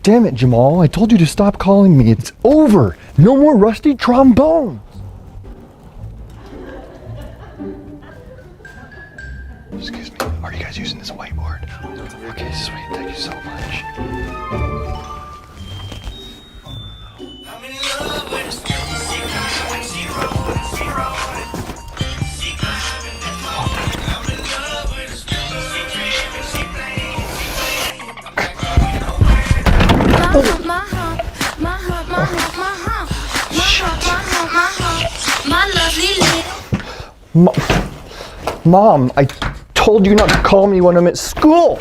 Damn it, Jamal. I told you to stop calling me. It's over. No more rusty trombones. Excuse me. Are you guys using this whiteboard? Okay, sweet. Thank you so much. Mom, I told you not to call me when I'm at school.